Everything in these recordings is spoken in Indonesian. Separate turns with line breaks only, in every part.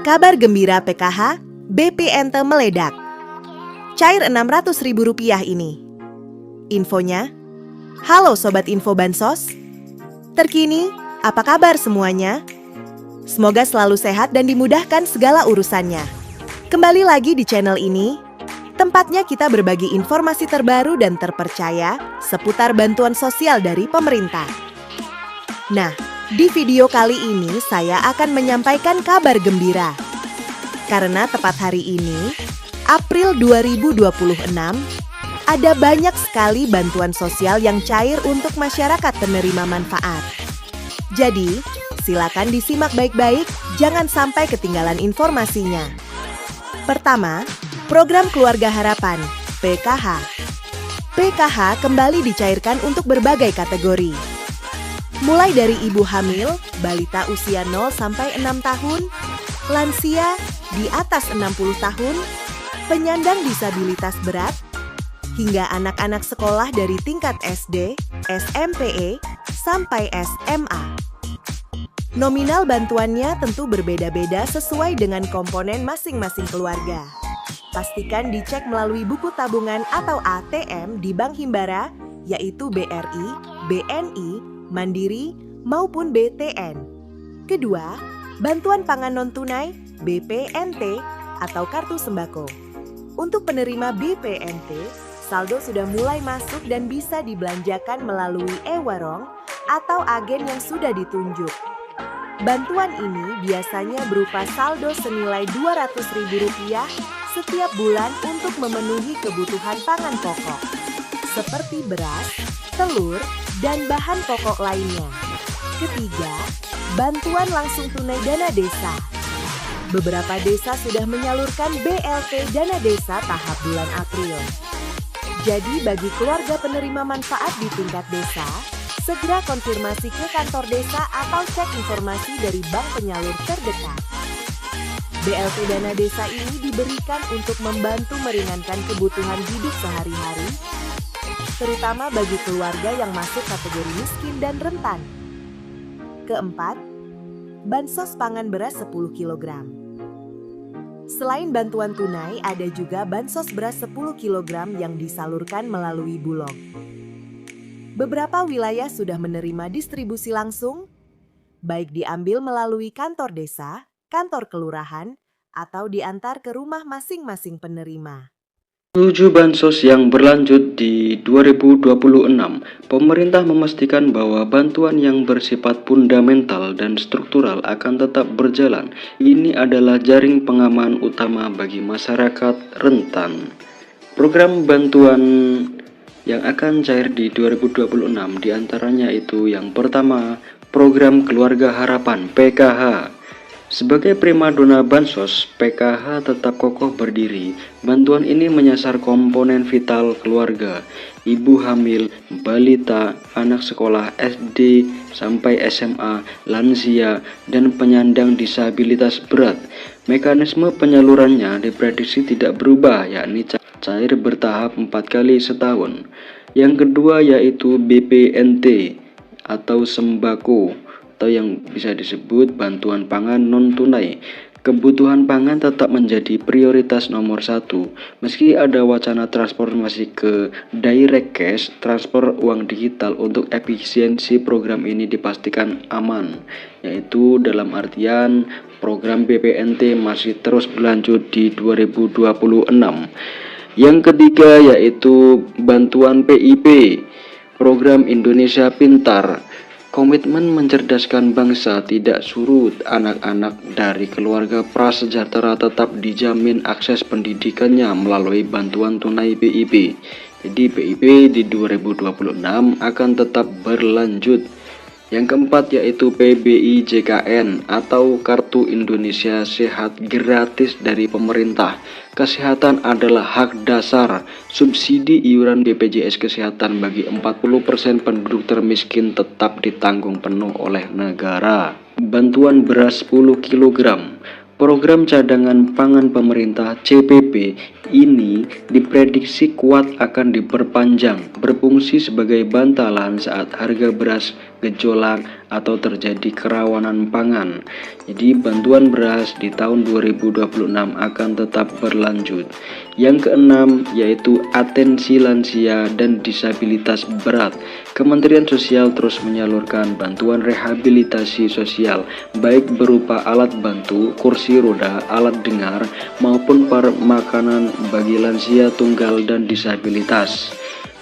Kabar gembira PKH, BPNT meledak. Cair Rp600.000 ini. Infonya, halo Sobat Info Bansos. Terkini, apa kabar semuanya? Semoga selalu sehat dan dimudahkan segala urusannya. Kembali lagi di channel ini, tempatnya kita berbagi informasi terbaru dan terpercaya seputar bantuan sosial dari pemerintah. Nah, di video kali ini saya akan menyampaikan kabar gembira. Karena tepat hari ini, April 2026, ada banyak sekali bantuan sosial yang cair untuk masyarakat penerima manfaat. Jadi, silakan disimak baik-baik, jangan sampai ketinggalan informasinya. Pertama, Program Keluarga Harapan, PKH. PKH kembali dicairkan untuk berbagai kategori. Mulai dari ibu hamil, balita usia 0 sampai 6 tahun, lansia di atas 60 tahun, penyandang disabilitas berat, hingga anak-anak sekolah dari tingkat SD, SMP, sampai SMA. Nominal bantuannya tentu berbeda-beda sesuai dengan komponen masing-masing keluarga. Pastikan dicek melalui buku tabungan atau ATM di Bank Himbara, yaitu BRI, BNI, Mandiri, maupun BTN. Kedua, bantuan pangan non-tunai, BPNT, atau kartu sembako. Untuk penerima BPNT, saldo sudah mulai masuk dan bisa dibelanjakan melalui e-warung atau agen yang sudah ditunjuk. Bantuan ini biasanya berupa saldo senilai Rp200.000 setiap bulan untuk memenuhi kebutuhan pangan pokok, seperti beras, telur, dan bahan pokok lainnya. Ketiga, bantuan langsung tunai dana desa. Beberapa desa sudah menyalurkan BLT dana desa tahap bulan April. Jadi bagi keluarga penerima manfaat di tingkat desa, segera konfirmasi ke kantor desa atau cek informasi dari bank penyalur terdekat. BLT dana desa ini diberikan untuk membantu meringankan kebutuhan hidup sehari-hari, terutama bagi keluarga yang masuk kategori miskin dan rentan. Keempat, bansos pangan beras 10 kg. Selain bantuan tunai, ada juga bansos beras 10 kg yang disalurkan melalui Bulog. Beberapa wilayah sudah menerima distribusi langsung, baik diambil melalui kantor desa, kantor kelurahan, atau diantar ke rumah masing-masing penerima.
7 bansos yang berlanjut di 2026, pemerintah memastikan bahwa bantuan yang bersifat fundamental dan struktural akan tetap berjalan. Ini adalah jaring pengaman utama bagi masyarakat rentan. Program bantuan yang akan cair di 2026 diantaranya itu yang pertama, Program Keluarga Harapan PKH. Sebagai primadona bansos, PKH tetap kokoh berdiri. Bantuan ini menyasar komponen vital keluarga, ibu hamil, balita, anak sekolah SD sampai SMA, lansia, dan penyandang disabilitas berat. Mekanisme penyalurannya diprediksi tidak berubah, yakni cair bertahap 4 kali setahun. Yang kedua yaitu BPNT atau sembako, atau yang bisa disebut bantuan pangan non-tunai. Kebutuhan pangan tetap menjadi prioritas nomor 1. Meski ada wacana transformasi ke direct cash, transfer uang digital untuk efisiensi program ini dipastikan aman, yaitu dalam artian program BPNT masih terus berlanjut di 2026. Yang ketiga yaitu bantuan PIP, Program Indonesia Pintar. Komitmen mencerdaskan bangsa tidak surut. Anak-anak dari keluarga prasejahtera tetap dijamin akses pendidikannya melalui bantuan tunai PIP. Jadi PIP di 2026 akan tetap berlanjut. Yang keempat yaitu PBI JKN atau Kartu Indonesia Sehat gratis dari pemerintah. Kesehatan adalah hak dasar. Subsidi iuran BPJS Kesehatan bagi 40% penduduk termiskin tetap ditanggung penuh oleh negara. Bantuan beras 10 kg. Program cadangan pangan pemerintah CPP ini diprediksi kuat akan diperpanjang, berfungsi sebagai bantalan saat harga beras gejolak atau terjadi kerawanan pangan. Jadi bantuan beras di tahun 2026 akan tetap berlanjut. Yang keenam yaitu atensi lansia dan disabilitas berat. Kementerian Sosial terus menyalurkan bantuan rehabilitasi sosial baik berupa alat bantu, kursi roda, alat dengar maupun makanan bagi lansia tunggal dan disabilitas.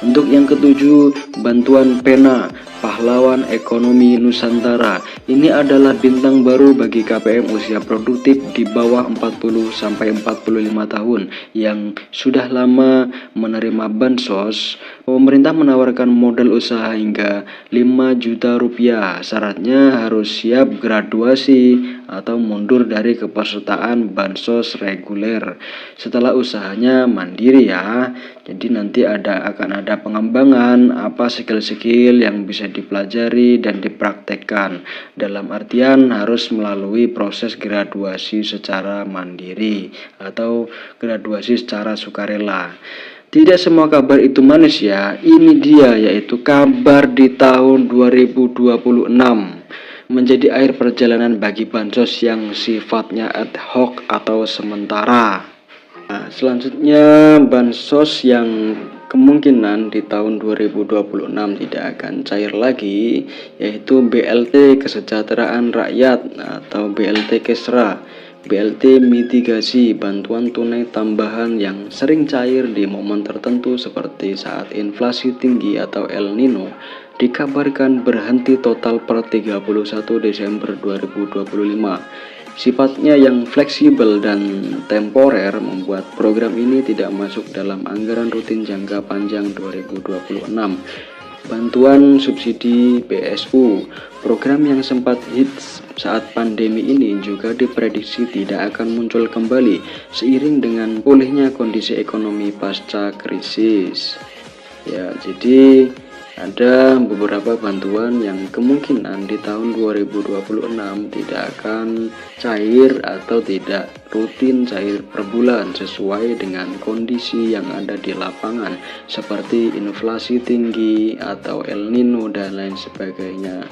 Untuk yang ketujuh, bantuan pena pahlawan ekonomi Nusantara. Ini adalah bintang baru bagi KPM usia produktif di bawah 40 sampai 45 tahun yang sudah lama menerima bansos. Pemerintah menawarkan modal usaha hingga 5 juta rupiah. Syaratnya harus siap graduasi atau mundur dari kepesertaan bansos reguler. Setelah usahanya mandiri ya. Jadi nanti akan ada pengembangan apa skill-skill yang bisa dipelajari dan dipraktekkan. Dalam artian harus melalui proses graduasi secara mandiri atau graduasi secara sukarela. Tidak semua kabar itu manis ya. Ini dia yaitu kabar di tahun 2026 menjadi akhir perjalanan bagi bansos yang sifatnya ad hoc atau sementara. Nah, selanjutnya bansos yang kemungkinan di tahun 2026 tidak akan cair lagi yaitu BLT Kesejahteraan Rakyat atau BLT Kesra, BLT mitigasi bantuan tunai tambahan yang sering cair di momen tertentu seperti saat inflasi tinggi atau El Nino dikabarkan berhenti total per 31 Desember 2025. Sifatnya yang fleksibel dan temporer membuat program ini tidak masuk dalam anggaran rutin jangka panjang 2026. Bantuan subsidi BSU, program yang sempat hits saat pandemi ini juga diprediksi tidak akan muncul kembali seiring dengan pulihnya kondisi ekonomi pasca krisis. Ya, jadi ada beberapa bantuan yang kemungkinan di tahun 2026 tidak akan cair atau tidak rutin cair per bulan sesuai dengan kondisi yang ada di lapangan seperti inflasi tinggi atau El Nino dan lain sebagainya.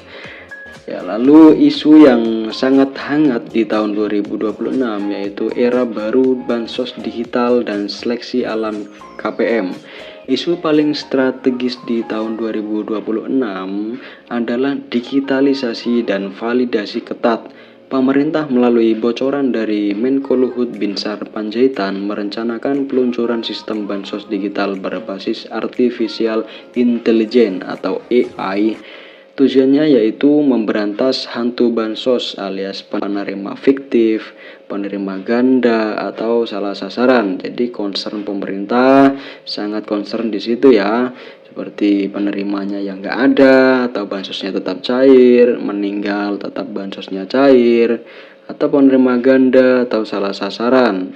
Ya, lalu isu yang sangat hangat di tahun 2026 yaitu era baru bansos digital dan seleksi alam KPM. Isu paling strategis di tahun 2026 adalah digitalisasi dan validasi ketat. Pemerintah melalui bocoran dari Menko Luhut Binsar Panjaitan merencanakan peluncuran sistem bansos digital berbasis artificial intelligence atau AI. Tujuannya yaitu memberantas hantu bansos alias penerima fiktif, penerima ganda atau salah sasaran. Jadi concern pemerintah sangat concern di situ ya. Seperti penerimanya yang nggak ada atau bansosnya tetap cair, meninggal tetap bansosnya cair, atau penerima ganda atau salah sasaran.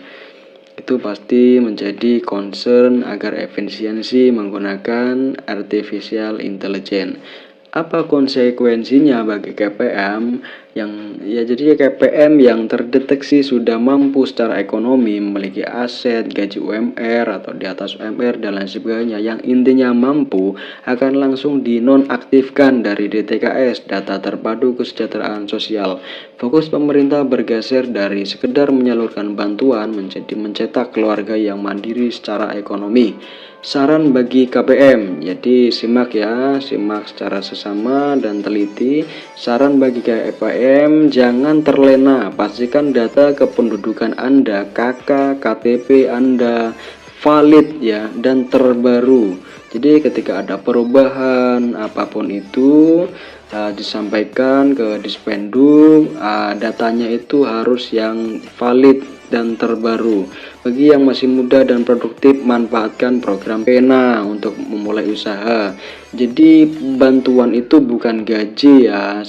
Itu pasti menjadi concern agar efisiensi menggunakan artificial intelligence. Apa konsekuensinya bagi KPM jadi KPM yang terdeteksi sudah mampu secara ekonomi, memiliki aset, gaji UMR atau di atas UMR dan lain sebagainya yang intinya mampu akan langsung dinonaktifkan dari DTKS, data terpadu kesejahteraan sosial. Fokus pemerintah bergeser dari sekedar menyalurkan bantuan menjadi mencetak keluarga yang mandiri secara ekonomi. Saran bagi KPM, jadi simak secara sesama dan teliti. Saran bagi KPM, jangan terlena, pastikan data kependudukan Anda, KK, KTP Anda valid ya dan terbaru. Jadi ketika ada perubahan apapun itu disampaikan ke Dispenduk, datanya itu harus yang valid dan terbaru. Bagi yang masih muda dan produktif, manfaatkan program Pena untuk memulai usaha. Jadi bantuan itu bukan gaji ya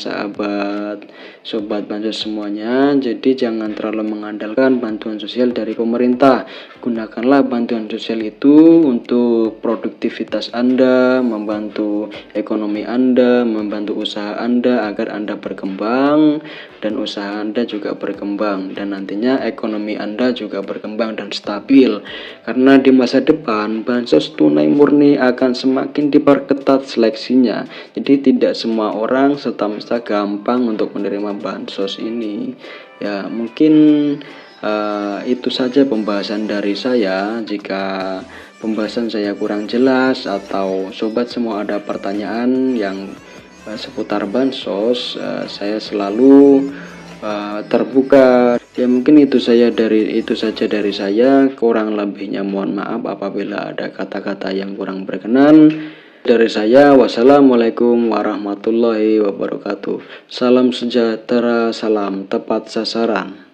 sobat bansos semuanya. Jadi jangan terlalu mengandalkan bantuan sosial dari pemerintah. Gunakanlah bantuan sosial itu untuk produktivitas Anda, membantu ekonomi Anda, membantu usaha Anda agar Anda berkembang dan usaha Anda juga berkembang, dan nantinya ekonomi Anda juga berkembang dan stabil. Karena di masa depan bansos tunai murni akan semakin diperketat seleksinya. Jadi tidak semua orang serta-merta gampang untuk menerima bansos ini. Ya, mungkin itu saja pembahasan dari saya. Jika pembahasan saya kurang jelas atau sobat semua ada pertanyaan yang seputar bansos, saya selalu terbuka. Ya, mungkin itu saja dari saya. Kurang lebihnya mohon maaf apabila ada kata-kata yang kurang berkenan. Dari saya, wassalamualaikum warahmatullahi wabarakatuh. Salam sejahtera, salam tepat sasaran.